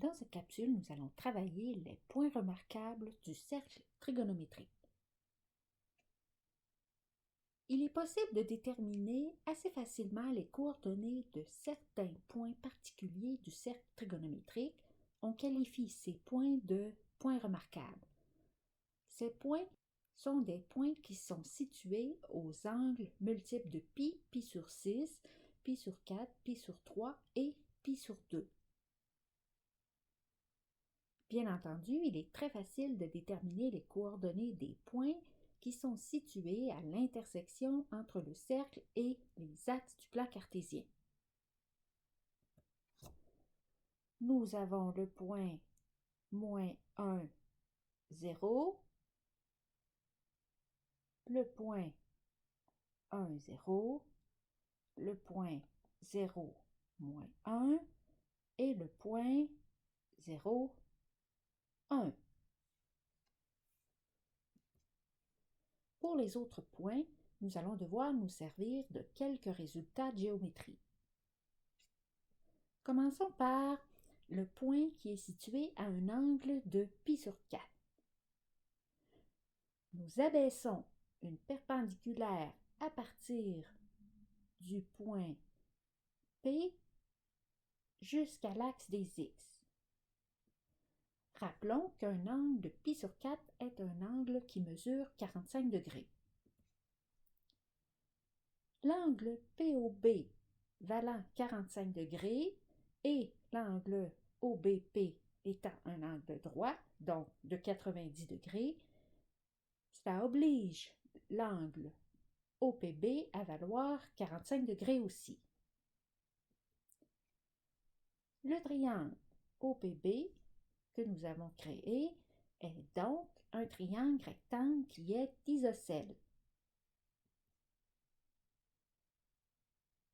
Dans cette capsule, nous allons travailler les points remarquables du cercle trigonométrique. Il est possible de déterminer assez facilement les coordonnées de certains points particuliers du cercle trigonométrique. On qualifie ces points de points remarquables. Ces points sont des points qui sont situés aux angles multiples de pi, pi sur 6, pi sur 4, pi sur 3 et pi sur 2. Bien entendu, il est très facile de déterminer les coordonnées des points qui sont situés à l'intersection entre le cercle et les axes du plan cartésien. Nous avons le point -1, 0, le point 1, 0, le point 0, -1 et le point 0, 1. Pour les autres points, nous allons devoir nous servir de quelques résultats de géométrie. Commençons par le point qui est situé à un angle de pi sur 4. Nous abaissons une perpendiculaire à partir du point P jusqu'à l'axe des X. Rappelons qu'un angle de pi sur 4 est un angle qui mesure 45 degrés. L'angle POB valant 45 degrés et l'angle OBP étant un angle droit, donc de 90 degrés, cela oblige l'angle OPB à valoir 45 degrés aussi. Le triangle OPB que nous avons créé est donc un triangle rectangle qui est isocèle.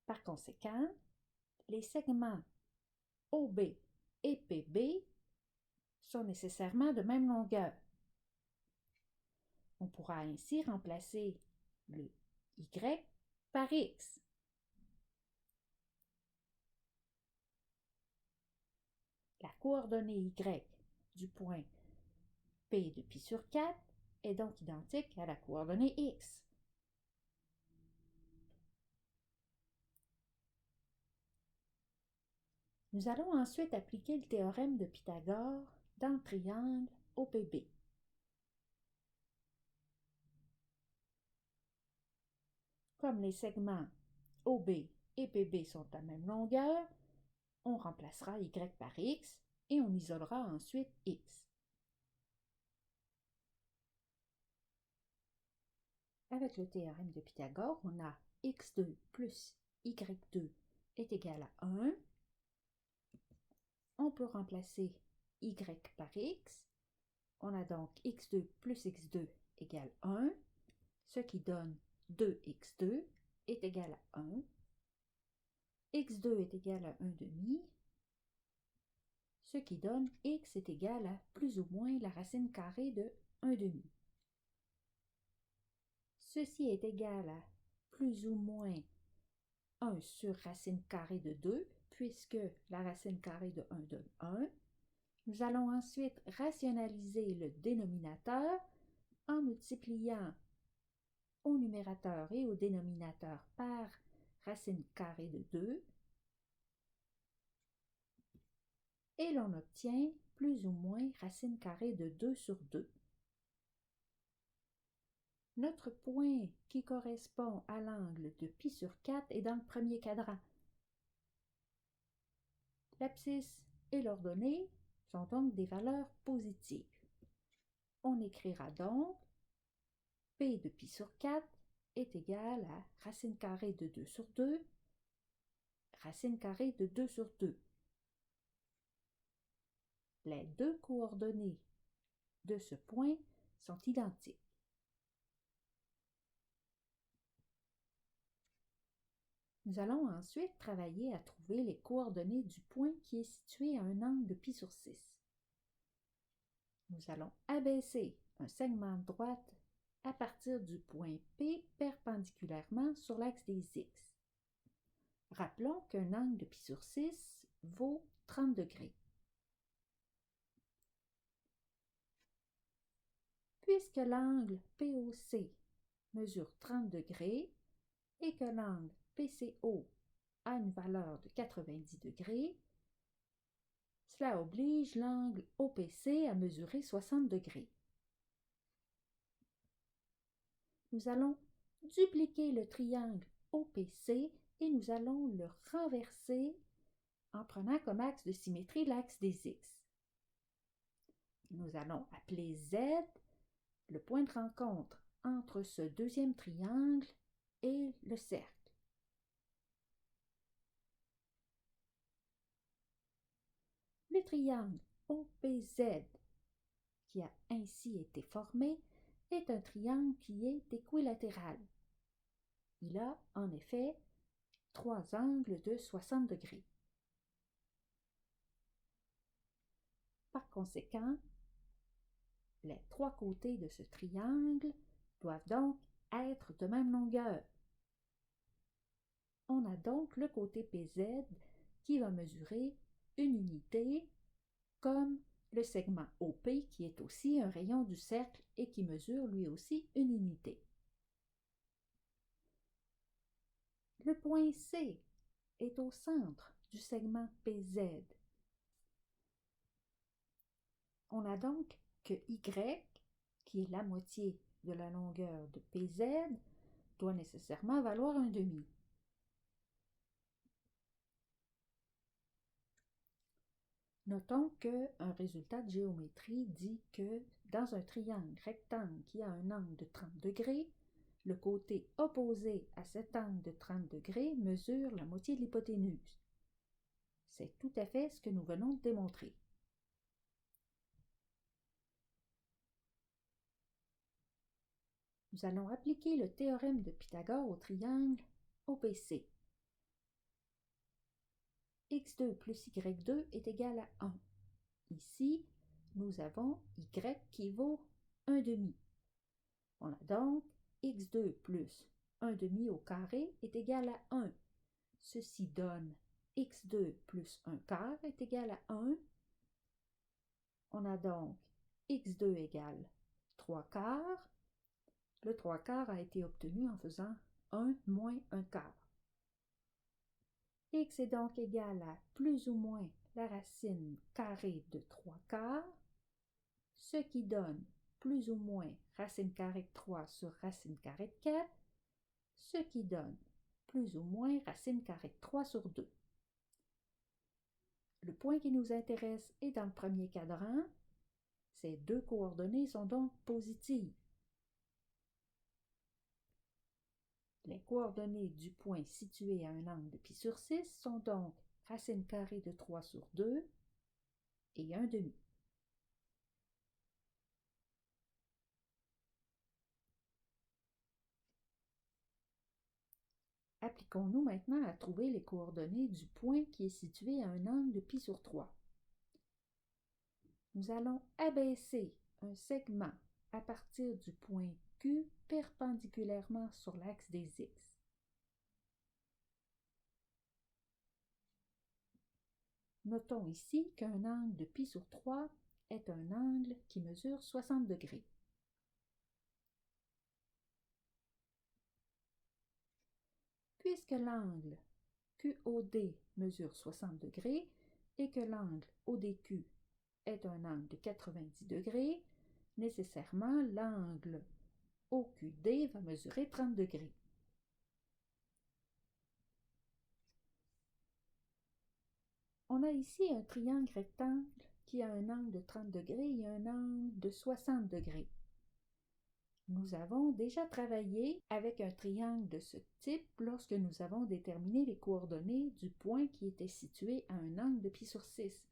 Par conséquent, les segments OB et PB sont nécessairement de même longueur. On pourra ainsi remplacer le Y par X. La coordonnée Y du point P de pi sur 4 est donc identique à la coordonnée X. Nous allons ensuite appliquer le théorème de Pythagore dans le triangle OPB. Comme les segments OB et PB sont à même longueur, on remplacera Y par X et on isolera ensuite X. Avec le théorème de Pythagore, on a x2 plus y2 est égal à 1. On peut remplacer y par x. On a donc x2 plus x2 égale 1, ce qui donne 2x2 est égal à 1. x2 est égal à 1 demi, ce qui donne x est égal à plus ou moins la racine carrée de 1 demi. Ceci est égal à plus ou moins 1 sur racine carrée de 2, puisque la racine carrée de 1 donne 1. Nous allons ensuite rationaliser le dénominateur en multipliant au numérateur et au dénominateur par racine carrée de 2. Et l'on obtient plus ou moins racine carrée de 2 sur 2. Notre point qui correspond à l'angle de pi sur 4 est dans le premier cadran. L'abscisse et l'ordonnée sont donc des valeurs positives. On écrira donc P de pi sur 4 est égal à racine carrée de 2 sur 2, racine carrée de 2 sur 2. Les deux coordonnées de ce point sont identiques. Nous allons ensuite travailler à trouver les coordonnées du point qui est situé à un angle de pi sur 6. Nous allons abaisser un segment de droite à partir du point P perpendiculairement sur l'axe des X. Rappelons qu'un angle de pi sur 6 vaut 30 degrés. Puisque l'angle POC mesure 30 degrés et que l'angle PCO a une valeur de 90 degrés, cela oblige l'angle OPC à mesurer 60 degrés. Nous allons dupliquer le triangle OPC et nous allons le renverser en prenant comme axe de symétrie l'axe des X. Nous allons appeler Z le point de rencontre entre ce deuxième triangle et le cercle. Le triangle OPZ qui a ainsi été formé est un triangle qui est équilatéral. Il a en effet trois angles de 60 degrés. Par conséquent, les trois côtés de ce triangle doivent donc être de même longueur. On a donc le côté PZ qui va mesurer une unité, comme le segment OP qui est aussi un rayon du cercle et qui mesure lui aussi une unité. Le point C est au centre du segment PZ. On a donc que Y, qui est la moitié de la longueur de PZ, doit nécessairement valoir un demi. Notons qu'un résultat de géométrie dit que dans un triangle rectangle qui a un angle de 30 degrés, le côté opposé à cet angle de 30 degrés mesure la moitié de l'hypoténuse. C'est tout à fait ce que nous venons de démontrer. Nous allons appliquer le théorème de Pythagore au triangle OPC. x2 plus y2 est égal à 1. Ici, nous avons y qui vaut 1 demi. On a donc x2 plus 1 demi au carré est égal à 1. Ceci donne x2 plus 1 quart est égal à 1. On a donc x2 égale 3 quarts. Le 3 quarts a été obtenu en faisant 1 moins 1 quart. X est donc égal à plus ou moins la racine carrée de 3 quarts, ce qui donne plus ou moins racine carrée de 3 sur racine carrée de 4, ce qui donne plus ou moins racine carrée de 3 sur 2. Le point qui nous intéresse est dans le premier quadrant. Ces deux coordonnées sont donc positives. Les coordonnées du point situé à un angle de π sur 6 sont donc racine carrée de 3 sur 2 et 1 demi. Appliquons-nous maintenant à trouver les coordonnées du point qui est situé à un angle de π sur 3. Nous allons abaisser un segment à partir du point Q perpendiculairement sur l'axe des X. Notons ici qu'un angle de π sur 3 est un angle qui mesure 60 degrés. Puisque l'angle QOD mesure 60 degrés et que l'angle ODQ est un angle de 90 degrés, nécessairement l'angle OQD va mesurer 30 degrés. On a ici un triangle rectangle qui a un angle de 30 degrés et un angle de 60 degrés. Nous avons déjà travaillé avec un triangle de ce type lorsque nous avons déterminé les coordonnées du point qui était situé à un angle de π sur 6.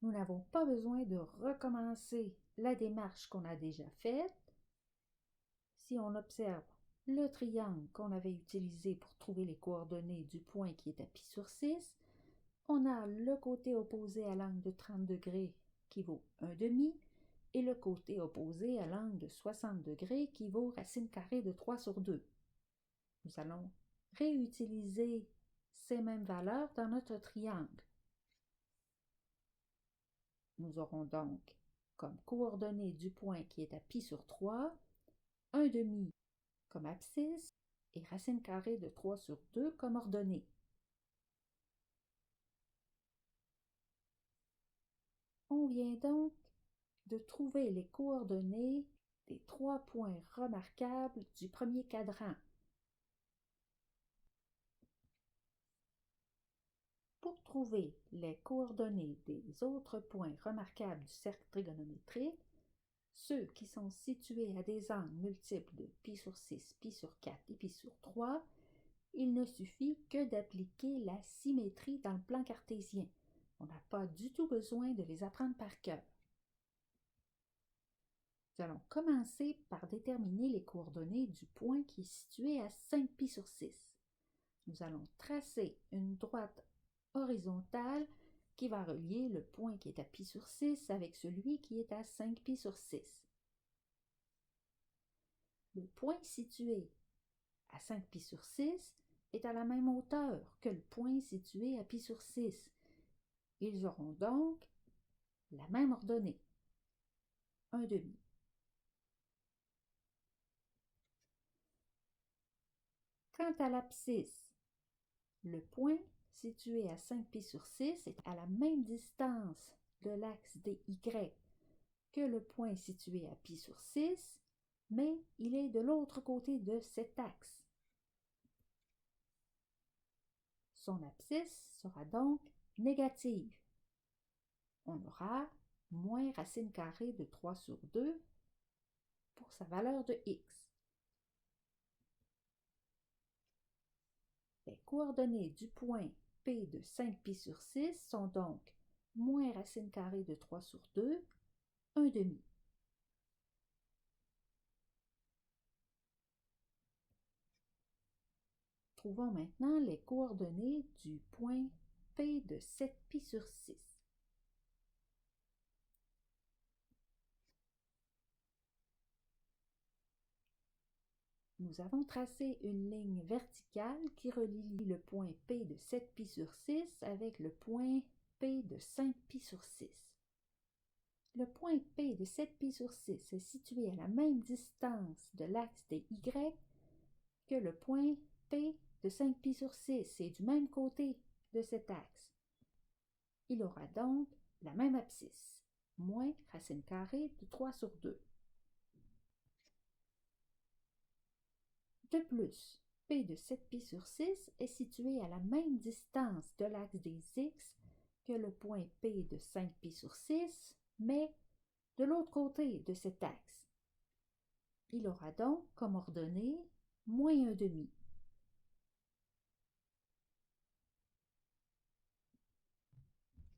Nous n'avons pas besoin de recommencer la démarche qu'on a déjà faite. Si on observe le triangle qu'on avait utilisé pour trouver les coordonnées du point qui est à π sur 6, on a le côté opposé à l'angle de 30 degrés qui vaut 1 demi et le côté opposé à l'angle de 60 degrés qui vaut racine carrée de 3 sur 2. Nous allons réutiliser ces mêmes valeurs dans notre triangle. Nous aurons donc comme coordonnées du point qui est à π sur 3, 1/2 comme abscisse et racine carrée de 3 sur 2 comme ordonnée. On vient donc de trouver les coordonnées des 3 points remarquables du premier quadrant. Pour trouver les coordonnées des autres points remarquables du cercle trigonométrique, ceux qui sont situés à des angles multiples de π sur 6, π sur 4 et π sur 3, il ne suffit que d'appliquer la symétrie dans le plan cartésien. On n'a pas du tout besoin de les apprendre par cœur. Nous allons commencer par déterminer les coordonnées du point qui est situé à 5π sur 6. Nous allons tracer une droite horizontale qui va relier le point qui est à π sur 6 avec celui qui est à 5π sur 6. Le point situé à 5π sur 6 est à la même hauteur que le point situé à π sur 6. Ils auront donc la même ordonnée, 1/2. Quant à l'abscisse, le point situé à 5π sur 6 est à la même distance de l'axe DY que le point situé à π sur 6, mais il est de l'autre côté de cet axe. Son abscisse sera donc négative. On aura moins racine carrée de 3 sur 2 pour sa valeur de x. Les coordonnées du point P de 5π sur 6 sont donc moins racine carrée de 3 sur 2, 1/2. Trouvons maintenant les coordonnées du point P de 7π sur 6. Nous avons tracé une ligne verticale qui relie le point P de 7π sur 6 avec le point P de 5π sur 6. Le point P de 7π sur 6 est situé à la même distance de l'axe des Y que le point P de 5π sur 6 et du même côté de cet axe. Il aura donc la même abscisse, moins racine carrée de 3 sur 2. De plus, P de 7π sur 6 est situé à la même distance de l'axe des X que le point P de 5π sur 6, mais de l'autre côté de cet axe. Il aura donc comme ordonnée moins 1/2.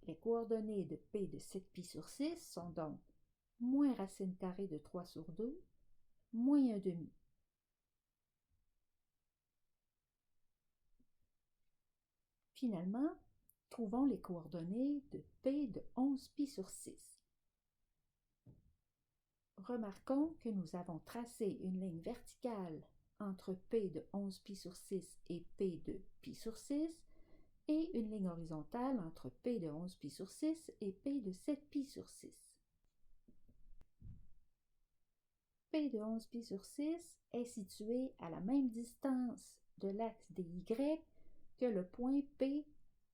Les coordonnées de P de 7π sur 6 sont donc moins racine carrée de 3 sur 2, moins 1/2. Finalement, trouvons les coordonnées de P de 11π sur 6. Remarquons que nous avons tracé une ligne verticale entre P de 11π sur 6 et P de π sur 6 et une ligne horizontale entre P de 11π sur 6 et P de 7π sur 6. P de 11π sur 6 est situé à la même distance de l'axe des Y que le point P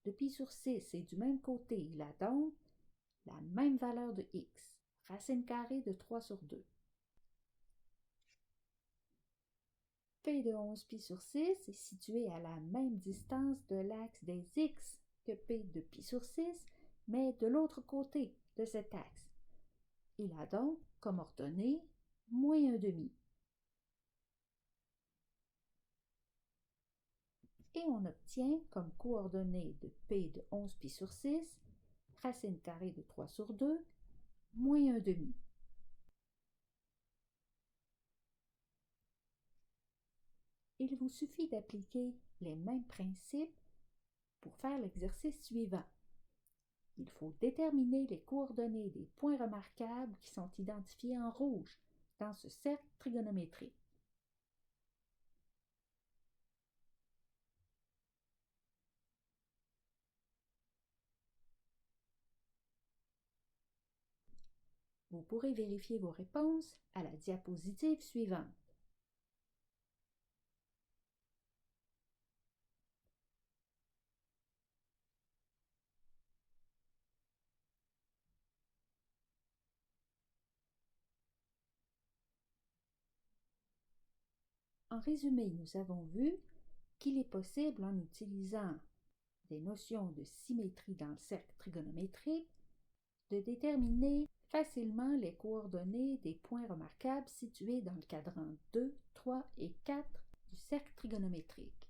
de π sur 6 et du même côté. Il a donc la même valeur de x, racine carrée de 3 sur 2. P de 11π sur 6 est situé à la même distance de l'axe des X que P de π sur 6, mais de l'autre côté de cet axe. Il a donc comme ordonnée moins 1/2. Et on obtient comme coordonnée de P de 11π sur 6, racine carrée de 3 sur 2, moins 1/2. Il vous suffit d'appliquer les mêmes principes pour faire l'exercice suivant. Il faut déterminer les coordonnées des points remarquables qui sont identifiés en rouge dans ce cercle trigonométrique. Vous pourrez vérifier vos réponses à la diapositive suivante. En résumé, nous avons vu qu'il est possible, en utilisant des notions de symétrie dans le cercle trigonométrique, de déterminer facilement les coordonnées des points remarquables situés dans le cadran 2, 3 et 4 du cercle trigonométrique.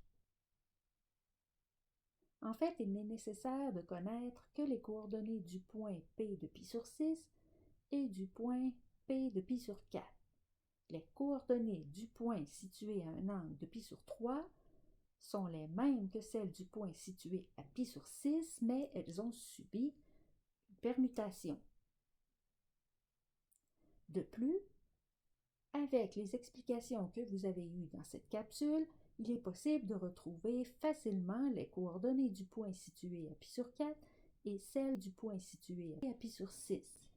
En fait, il n'est nécessaire de connaître que les coordonnées du point P de pi sur 6 et du point P de pi sur 4. Les coordonnées du point situé à un angle de pi sur 3 sont les mêmes que celles du point situé à pi sur 6, mais elles ont subi une permutation. De plus, avec les explications que vous avez eues dans cette capsule, il est possible de retrouver facilement les coordonnées du point situé à pi sur 4 et celles du point situé à pi sur 6.